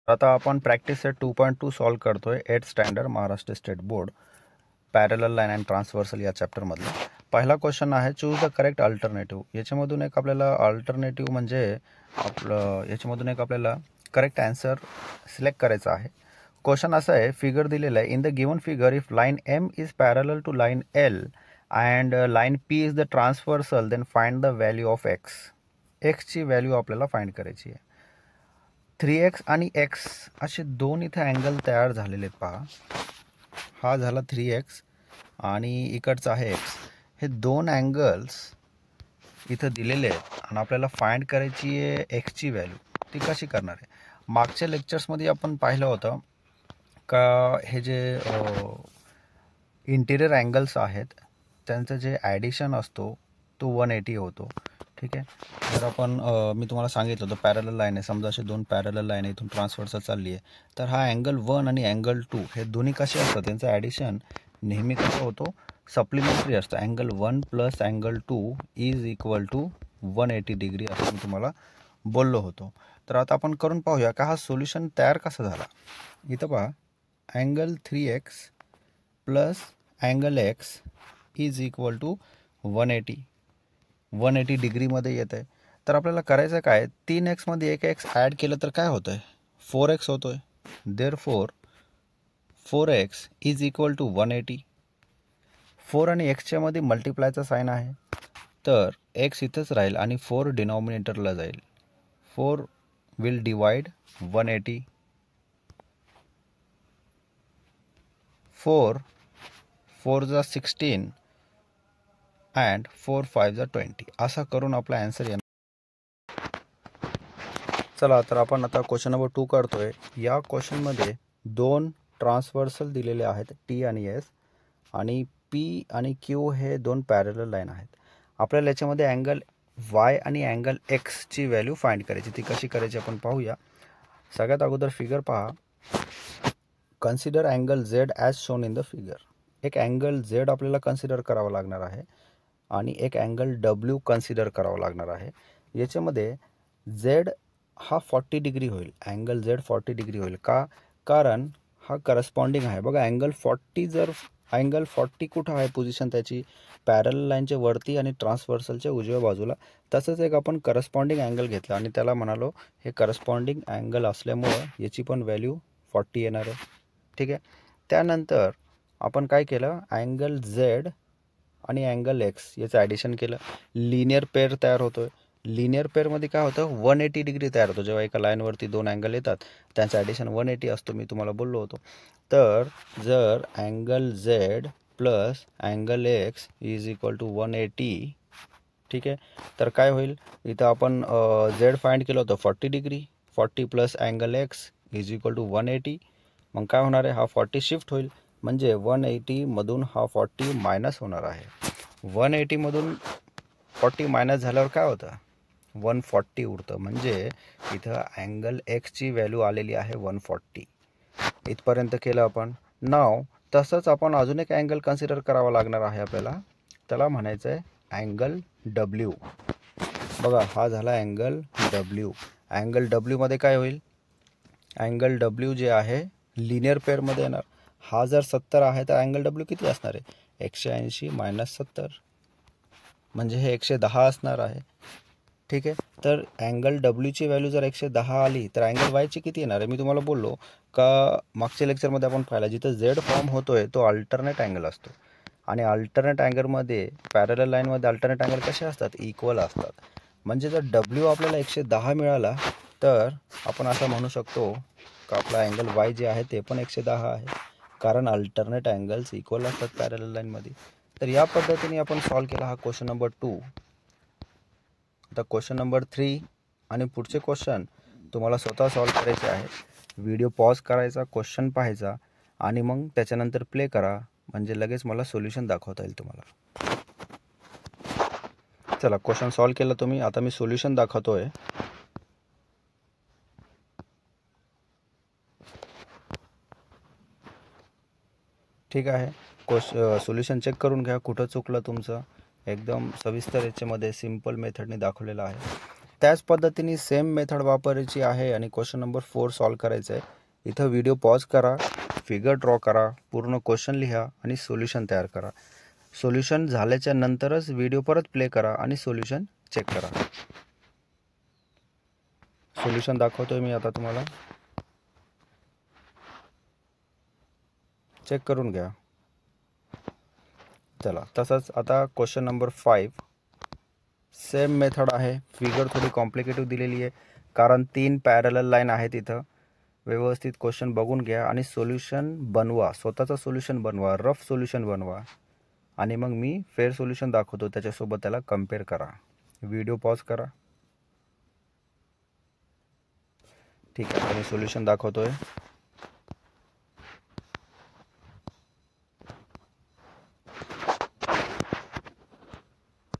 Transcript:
आता आपण practice set 2.2 solve करतोय 8th standard Maharashtra state board parallel line and transversal या चॅप्टरमधला पहिला क्वेश्चन आहे चूज द करेक्ट अल्टरनेटिव्ह। याच्यामधून एक आपल्याला अल्टरनेटिव्ह म्हणजे याच्यामधून एक आपल्याला करेक्ट आन्सर सिलेक्ट करायचा आहे। क्वेश्चन असा आहे, फिगर दिलेला आहे, in the given figure if line M is parallel to line L and line P is the transversal then find the value of एक्सची व्हॅल्यू आपल्याला फाइंड करायची आहे। 3x आणि x असे दोन इथे अँगल तयार झालेले आहेत पहा। हा झाला 3x आणि इकडचा आहे x। हे दोन अँगल्स इथे दिलेले आहेत आणि आपल्याला फाइंड करायची आहे एक्सची व्हॅल्यू। ती कशी करणार आहे? मागच्या लेक्चर्समध्ये आपण पाहिलं होतं का हे जे इंटिरियर अँगल्स आहेत त्यांचं जे ॲडिशन असतो तो 180 होतो। ठीक आहे, जर आपण मी तुम्हाला सांगितलं होतं पॅरलल लाईन आहे, समजा असे दोन पॅरलल लाईन इथून ट्रान्सव्हर्सल चालली आहे, तर हा अँगल 1 आणि अँगल 2 हे दोन्ही कसे असतात, त्यांचं ॲडिशन नेहमी कसं होतो, सप्लिमेंटरी असतं। Angle 1 plus angle 2 is equal to 180 degree असं मी तुम्हाला बोललो होतो। तर आता आपण करून पाहूया का हा सोल्युशन तयार कसा झाला। इथं पहा, angle 3x plus angle x is equal to 180 डिग्रीमध्ये येत आहे। तर आपल्याला करायचं काय, 3x मध्ये एक x ॲड केलं तर काय होतं आहे, 4x होतो आहे। Therefore 4x is equal to 180। 4 आणि xच्या मध्ये मल्टिप्लायचा साईन आहे, तर x इथंच राहील आणि 4 डिनॉमिनेटरला जाईल। 4 विल डिवाइड 180। 4 जा 16 अँड 4 5 जा 20 असा करून आपला आन्सर येणार। चला तर आपण आता क्वेश्चन नंबर 2 करतोय। या क्वेश्चनमध्ये दोन ट्रान्सव्हर्सल दिलेले आहेत टी आणि एस, आणि पी आणि क्यू हे दोन पॅरलल लाईन आहेत। आपल्याला याच्यामध्ये अँगल वाय आणि अँगल एक्सची व्हॅल्यू फाइंड करायची। ती कशी करायची आपण पाहूया। सगळ्यात अगोदर फिगर पहा, consider angle Z as shown in the figure. एक अँगल झेड आपल्याला कन्सिडर करावा लागणार आहे आणि एक अँगल डब्ल्यू कन्सिडर करावा लागणार आहे। याच्यामध्ये झेड हा 40 डिग्री होईल, अँगल झेड 40 डिग्री होईल का, कारण हा करस्पॉन्डिंग आहे। बघा अँगल 40, जर अँगल 40 कुठं आहे पोझिशन त्याची, पॅरलल लाईनच्या वरती आणि ट्रान्सव्हर्सलच्या उजव्या बाजूला। तसंच एक आपण करस्पॉन्डिंग अँगल घेतला आणि त्याला म्हणालो हे करस्पॉन्डिंग अँगल असल्यामुळं याची पण व्हॅल्यू 40 येणार आहे। ठीक आहे, त्यानंतर आपण काय केलं, अँगल झेड आणि अँगल एक्स याचं ॲडिशन केलं, लिनियर पेअर तयार होतोय। लिनियर पेअरमध्ये काय होतं, 180 डिग्री तयार होतो। जेव्हा एका लाईनवरती दोन अँगल येतात त्यांचं ॲडिशन 180 असतो, मी तुम्हाला बोललो होतो। तर जर angle Z plus angle X is equal to 180, ठीक आहे, तर काय होईल, इथं आपण झेड फाइंड केलं होतं 40 degree, 40 plus angle X is equal to 180। मग काय होणार आहे, हा 40 शिफ्ट होईल, म्हणजे 180 मधून हा 40 मायनस होणार आहे। 180 मधून 40 मायनस झाल्यावर काय होतं, 140 उरतं, म्हणजे इथं अँगल एक्सची व्हॅल्यू आलेली आहे 140। इथपर्यंत केलं आपण। नाव तसंच आपण अजून एक अँगल कन्सिडर करावा लागणार आहे आपल्याला, त्याला म्हणायचं आहे अँगल डब्ल्यू। बघा हा झाला अँगल डब्ल्यू। अँगल डब्ल्यूमध्ये काय होईल, अँगल डब्ल्यू जे आहे लिनियर पेअरमध्ये येणार। हा जर 70 आहे तर अँगल डब्ल्यू किती असणार आहे, 180 मायनस 70, म्हणजे हे 110 असणार आहे। ठीक आहे, तर अँगल डब्ल्यूची व्हॅल्यू जर 110 आली तर अँगल वायची किती येणार आहे। मी तुम्हाला बोललो का मागच्या लेक्चरमध्ये आपण पाहिला, जिथं झेड फॉर्म होतोय तो अल्टरनेट अँगल असतो, आणि अल्टरनेट अँगलमध्ये पॅरलल लाईनमध्ये अल्टरनेट अँगल कसे असतात, इक्वल असतात। म्हणजे जर डब्ल्यू आपल्याला 110 मिळाला तर आपण असं म्हणू शकतो का आपला अँगल वाय जे आहे ते पण 110 आहे, कारण अल्टरनेट अँगल्स इक्वल असतात पॅरलल लाईनमध्ये। तर या पद्धतीने आपण सॉल्व केला हा क्वेश्चन नंबर 2। आता क्वेश्चन नंबर 3 आणि पुढचे क्वेश्चन तुम्हाला स्वतः सॉल्व करायचे आहे। व्हिडिओ पॉज करायचा, क्वेश्चन पाहायचा आणि मग त्याच्यानंतर प्ले करा, म्हणजे लगेच मला सोल्युशन दाखवता येईल तुम्हाला। चला क्वेश्चन सॉल्व केला तुम्ही, आता मी सोल्युशन दाखवतोय। ठीक आहे, सोल्युशन चेक करून घ्या कुठं चुकलं तुमचं, एकदम सविस्तर याच्यामध्ये सिंपल मेथडने दाखवलेलं आहे। त्याच पद्धतीने सेम मेथड वापरायची आहे आणि क्वेश्चन नंबर 4 सॉल्व करायचं आहे. इथं व्हिडिओ पॉज करा, फिगर ड्रॉ करा, पूर्ण क्वेश्चन लिहा आणि सोल्युशन तयार करा. सोल्युशन झाल्याच्या नंतरच व्हिडिओ परत प्ले करा आणि सोल्युशन चेक करा. सोल्युशन दाखवतोय मी आता तुम्हाला, चेक करून घ्या. चला, तसंच आता क्वेश्चन नंबर 5 सेम मेथड आहे. फिगर थोडी कॉम्प्लिकेटेड दिलेली आहे कारण 3 पॅरलल लाईन आहेत इथं. व्यवस्थित क्वेश्चन बघून घ्या आणि सोल्युशन बनवा, स्वतःचा सोल्युशन बनवा, रफ सोल्युशन बनवा आणि मग मी फेअर सोल्युशन दाखवतो त्याच्यासोबत त्याला कम्पेअर करा. व्हिडिओ पॉज करा. ठीक आहे, मी सोल्युशन दाखवतोय.